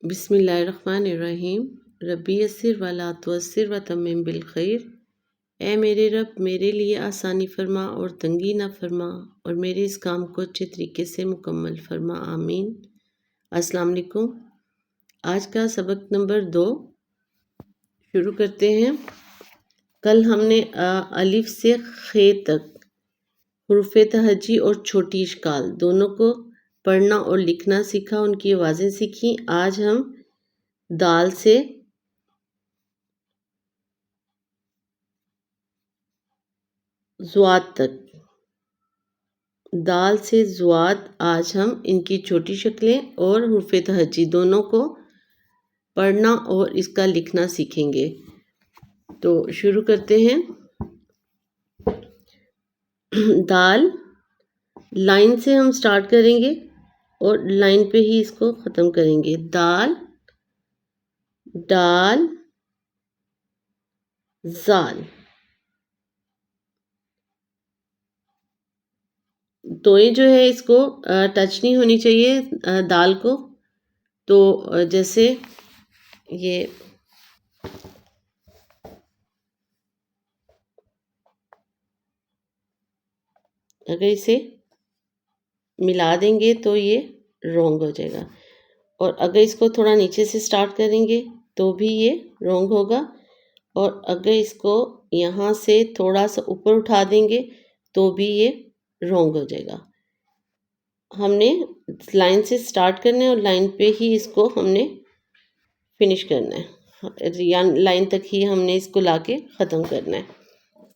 बिस्मिल्लाहिर्रहमानिर्रहीम। रब्बी यस्सिर वला तुअस्सिर व तम्मिम बिल खैर। ए मेरे रब, मेरे लिए आसानी फरमा और तंगी ना फरमा, और मेरे इस काम को अच्छे तरीके से मुकम्मल फरमा, आमीन। अस्सलाम वालेकुम। आज का सबक नंबर 2 शुरू करते हैं। कल हमने अलिफ से खे तक हुरूफ़ तहज्जी और छोटी इश्काल दोनों को पढ़ना और लिखना सीखा, उनकी आवाज़ें सीखी। आज हम दाल से ज़ुआद तक, दाल से ज़ुआद, आज हम इनकी छोटी शक्लें और हुरूफ़ तहज्जी दोनों को पढ़ना और इसका लिखना सीखेंगे। तो शुरू करते हैं। दाल लाइन से हम स्टार्ट करेंगे और लाइन पे ही इसको ख़त्म करेंगे। दाल, डाल, जाल। तो ये जो है इसको टच नहीं होनी चाहिए दाल को। तो जैसे ये अगर इसे मिला देंगे तो ये रॉन्ग हो जाएगा, और अगर इसको थोड़ा नीचे से स्टार्ट करेंगे तो भी ये रॉन्ग होगा, और अगर इसको यहाँ से थोड़ा सा ऊपर उठा देंगे तो भी ये रॉन्ग हो जाएगा। हमने लाइन से स्टार्ट करना है और लाइन पे ही इसको हमने फिनिश करना है, या लाइन तक ही हमने इसको लाके ख़त्म करना है।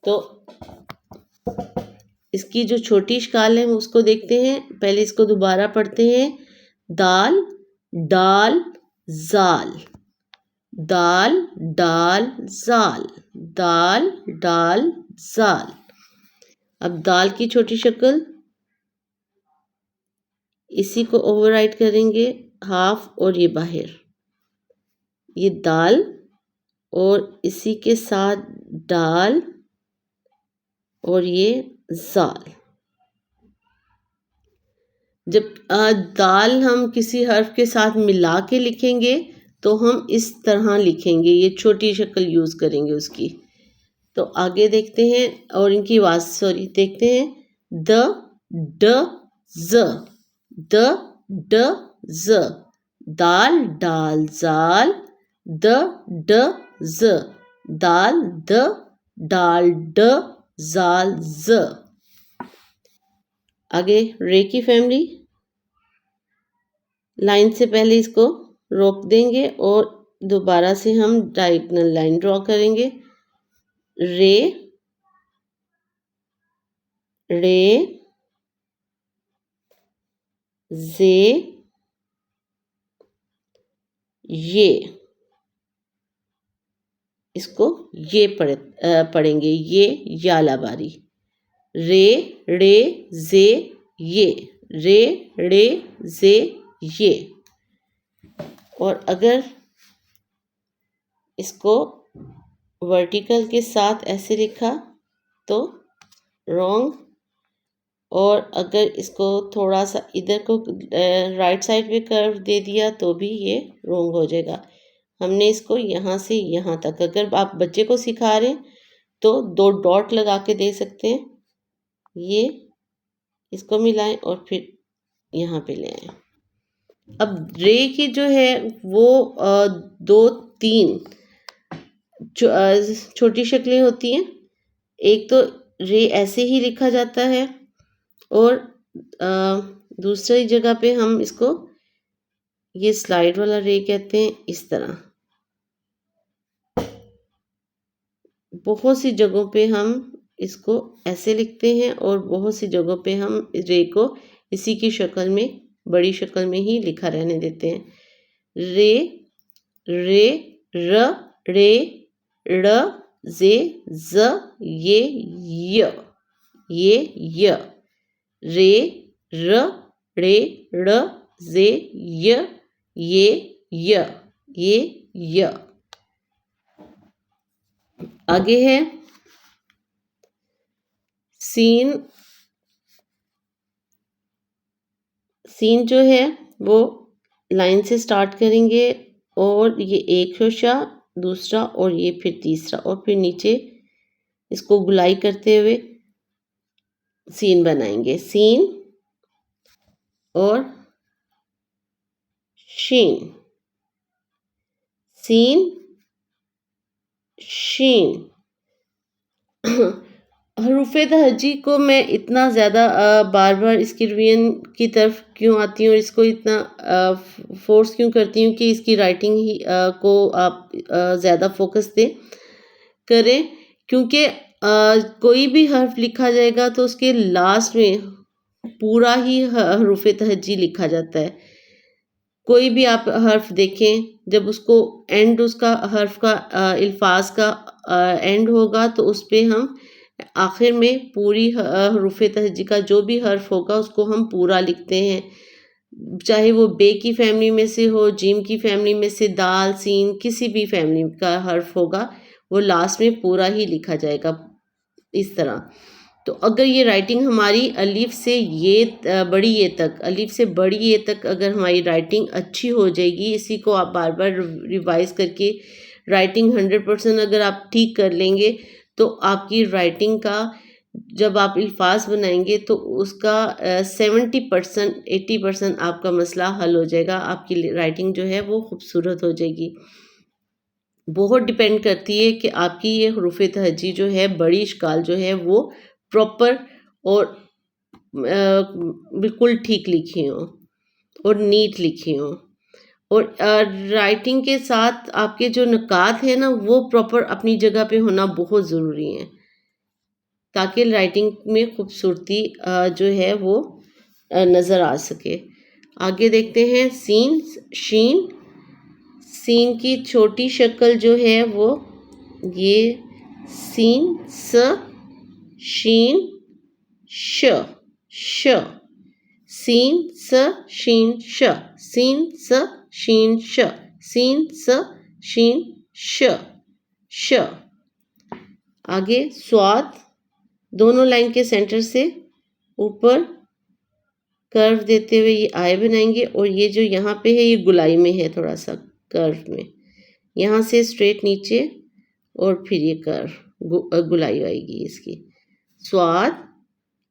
तो इसकी जो छोटी इश्काल है उसको देखते हैं। पहले इसको दोबारा पढ़ते हैं। दाल, डाल, जाल, दाल, डाल, जाल, दाल, डाल, जाल। अब दाल की छोटी शक्ल, इसी को ओवरराइट करेंगे हाफ, और ये बाहर, ये दाल, और इसी के साथ डाल, और ये जाल। जब दाल हम किसी हर्फ के साथ मिला के लिखेंगे तो हम इस तरह लिखेंगे, ये छोटी शक्ल यूज़ करेंगे उसकी। तो आगे देखते हैं और इनकी आवाज़ देखते हैं। द, ड, ज, द, ड, ज, दाल, डाल, जाल, द, ड, ज, दाल, द, डाल, ड, जाल, ज। आगे रे की फैमिली, लाइन से पहले इसको रोक देंगे और दोबारा से हम डायगोनल लाइन ड्रॉ करेंगे। रे, रे, जे, ये, इसको ये पढ़ेंगे, ये याला बारी। रे, रे, जे, ये, रे, रे, जे, ये। और अगर इसको वर्टिकल के साथ ऐसे लिखा तो रॉन्ग, और अगर इसको थोड़ा सा इधर को राइट साइड पे कर्व दे दिया तो भी ये रॉन्ग हो जाएगा। हमने इसको यहाँ से यहाँ तक, अगर आप बच्चे को सिखा रहे हैं तो 2 डॉट लगा के दे सकते हैं। ये इसको मिलाएं और फिर यहाँ पे ले आए। अब रे की जो है वो 2-3 छोटी शक्लें होती हैं। एक तो रे ऐसे ही लिखा जाता है, और दूसरी जगह पे हम इसको ये स्लाइड वाला रे कहते हैं, इस तरह। बहुत सी जगहों पे हम इसको ऐसे लिखते हैं और बहुत सी जगहों पे हम रे को इसी की शक्ल में, बड़ी शक्ल में ही लिखा रहने देते हैं। रे, रे, र, रे, ड़, जे, ज, ये, य, ये, य, रे, र, रे, ड़, जे, य, ये, य, ये, य। आगे है सीन। सीन जो है वो लाइन से स्टार्ट करेंगे और ये एक शोशा, दूसरा और ये फिर तीसरा, और फिर नीचे इसको गुलाई करते हुए सीन बनाएंगे। सीन और शीन, सीन शीन। हरूफ तहजी को मैं इतना ज़्यादा बार बार इसकी रिवीजन की तरफ क्यों आती हूँ और इसको इतना फोर्स क्यों करती हूँ कि इसकी राइटिंग ही को आप ज़्यादा फोकस दें करें, क्योंकि कोई भी हर्फ लिखा जाएगा तो उसके लास्ट में पूरा ही हरूफ तहजी लिखा जाता है। कोई भी आप हर्फ देखें, जब उसको एंड उसका हर्फ का अल्फाज का एंड होगा तो उस पे हम आखिर में पूरी हरूफ तहजी का जो भी हर्फ होगा उसको हम पूरा लिखते हैं, चाहे वो बे की फैमिली में से हो, जीम की फैमिली में से, दाल, सीन, किसी भी फैमिली का हर्फ होगा वो लास्ट में पूरा ही लिखा जाएगा इस तरह। तो अगर ये राइटिंग हमारी अलिफ से ये बड़ी ये तक, अलिफ से बड़ी ये तक अगर हमारी राइटिंग अच्छी हो जाएगी, इसी को आप बार बार रिवाइज करके राइटिंग 100% अगर आप ठीक कर लेंगे तो आपकी राइटिंग का जब आप अल्फाज बनाएंगे तो उसका 70% 80% आपका मसला हल हो जाएगा। आपकी राइटिंग जो है वो खूबसूरत हो जाएगी। बहुत डिपेंड करती है कि आपकी ये हरूफ तहजी जो है, बड़ी इश्काल जो है वो प्रॉपर और बिल्कुल ठीक लिखी हो और नीट लिखी हो, और राइटिंग के साथ आपके जो नुकात है ना वो प्रॉपर अपनी जगह पे होना बहुत ज़रूरी है, ताकि राइटिंग में खूबसूरती जो है वो नज़र आ सके। आगे देखते हैं सीन शीन। सीन की छोटी शक्ल जो है वो ये सीन स शीन श श, सीन स शीन श, सीन स शीन श, सीन स शीन श श। आगे स्वाद, दोनों लाइन के सेंटर से ऊपर कर्व देते हुए ये आय बनाएंगे, और ये जो यहाँ पे है ये गुलाई में है, थोड़ा सा कर्व में, यहाँ से स्ट्रेट नीचे और फिर ये कर्व गुलाई आएगी इसकी। स्वाद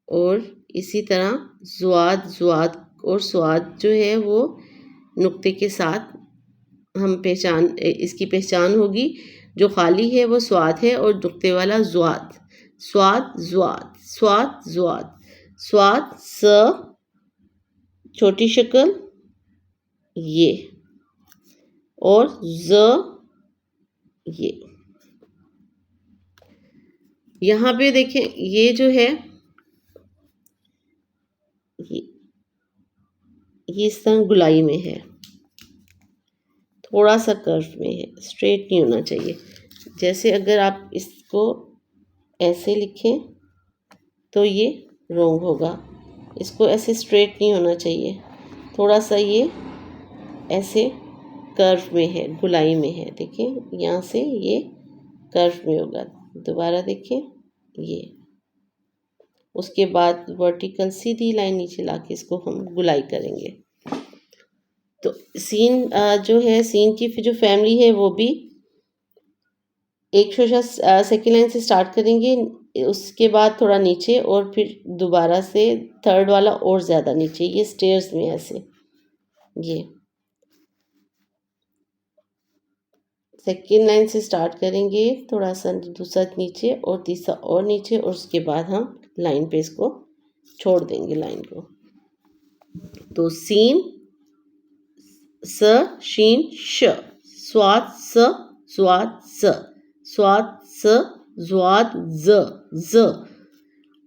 और इसी तरह ज़्वाद, ज़्वाद और स्वाद जो है वो नुक्ते के साथ हम इसकी पहचान होगी। जो खाली है वो स्वाद है और नुक्ते वाला ज़्वाद। स्वाद ज़्वाद, स्वाद ज़्वाद, स्वाद स छोटी शक्ल ये, और ज ये। यहाँ पे देखें ये जो है ये इस तरह गुलाई में है, थोड़ा सा कर्व में है, स्ट्रेट नहीं होना चाहिए। जैसे अगर आप इसको ऐसे लिखें तो ये रॉन्ग होगा, इसको ऐसे स्ट्रेट नहीं होना चाहिए, थोड़ा सा ये ऐसे कर्व में है, गुलाई में है। देखें यहाँ से ये कर्व में होगा, दोबारा देखें ये, उसके बाद वर्टिकल सीधी लाइन नीचे लाके इसको हम गुलाई करेंगे। तो सीन जो है, सीन की जो फैमिली है वो भी एक शोशा सेकेंड लाइन से स्टार्ट करेंगे, उसके बाद थोड़ा नीचे और फिर दोबारा से थर्ड वाला और ज़्यादा नीचे, ये स्टेयर्स में ऐसे, ये सेकेंड लाइन से स्टार्ट करेंगे, थोड़ा सा दूसरा नीचे और तीसरा और नीचे, और उसके बाद हम लाइन पे इसको छोड़ देंगे लाइन को। तो सीन स शीन श, स्वाद स स्वाद स, स्वाद स ज़्वाद ज।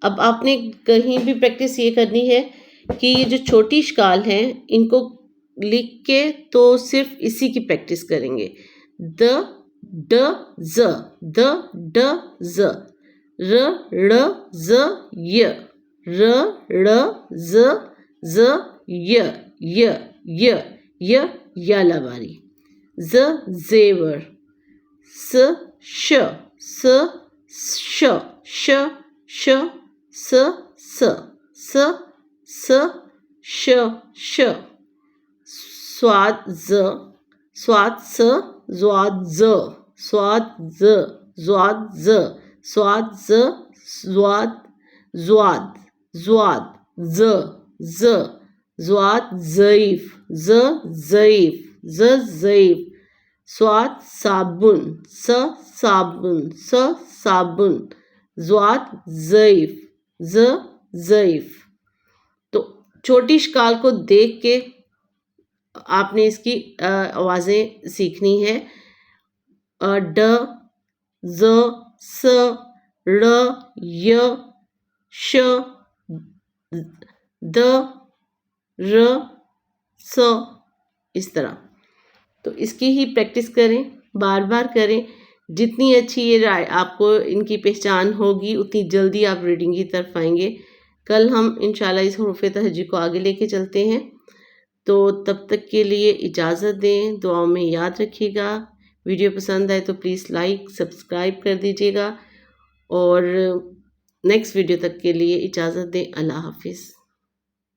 अब आपने कहीं भी प्रैक्टिस ये करनी है कि ये जो छोटी इश्काल हैं इनको लिख के तो सिर्फ इसी की प्रैक्टिस करेंगे। द ड ज, द ड ज, र ड़ ज य, र ड़ ज य यालाबारी। ज जेवर, स श स श श श स स स स श श, स्वाद ज, स्वाद स, ज़्वाद ज, स्वाद ज, ज़्वाद ज, स्वाद ज, ज़्वाद, ज़्वाद, ज़्वाद, ज, ज, ज़्वाद ज़ईफ, ज ज़ईफ, ज ज़ईफ, स्वाद साबुन, स साबुन, स साबुन, ज़्वाद ज़ईफ, ज ज़ईफ। तो छोटी शकाल को देख के आपने इसकी आवाज़ें सीखनी है। ड, ज, स, ड़, य, श, द, र, स, इस तरह। तो इसकी ही प्रैक्टिस करें, बार बार करें। जितनी अच्छी ये आपको इनकी पहचान होगी उतनी जल्दी आप रीडिंग की तरफ आएंगे। कल हम इंशाल्लाह इस हुरूफ़ तहज्जुद को आगे लेके चलते हैं। तो तब तक के लिए इजाज़त दें, दुआओं में याद रखिएगा। वीडियो पसंद आए तो प्लीज़ लाइक सब्सक्राइब कर दीजिएगा और नेक्स्ट वीडियो तक के लिए इजाज़त दें। अल्लाह हाफ़िज़।